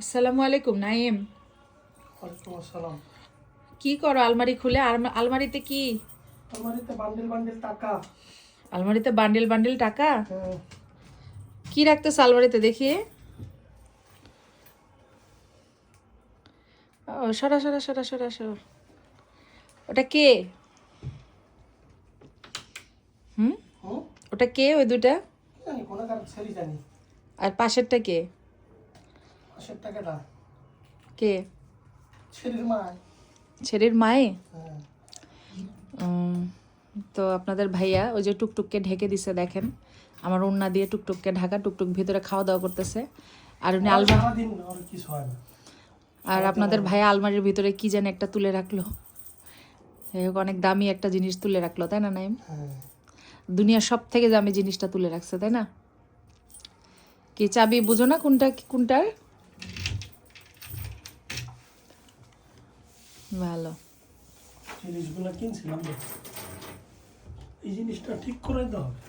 আসসালামু আলাইকুম নাইম। ওয়ালাইকুম আসসালাম। কি করো আলমারি খুলে? আলমারিতে কি? আলমারিতে বান্ডিল বান্ডিল টাকা। আলমারিতে বান্ডেল বান্ডেল টাকা? হ্যাঁ, কি রাখতেছ আলমারিতে দেখি? ও সরা সরা সরা সরা সরা। ওটা কে? হুম, হুম, ওটা কে ওই দুটা? জানি কোনাকার ছেড়ি জানি। আর পাশেরটা কে? পাশের টাকাটা কে? ছেড়ির মায়। ছেলের মায়ে? হ্যাঁ, উম, তো আপনাদের ভাইয়া ওই যে টুকটুককে ঢেকে দিছে দেখেন, আমার ওড়না দিয়ে টুকটুককে ঢাকা, টুকটুক ভিতরে খাওয়া দাওয়া করতেছে। আর উনি ওর সারাদিন ওর কিছু হয় না। আর আপনাদের ভাইয়া আলমারির ভিতরে কি যেন একটা তুলে রাখলো। যাই হোক, অনেক দামি একটা জিনিস তুলে রাখলো, তাই না নাইম? হ্যাঁ, দুনিয়ার সব থেকে দামি জিনিসটা তুলে রাখছে, তাই না? কি চাবি বুঝো না কোনটা কোনটার? ভালো। জিনিসগুলো কিনছিলাম তো। এই জিনিসটা ঠিক করে দিতে হবে।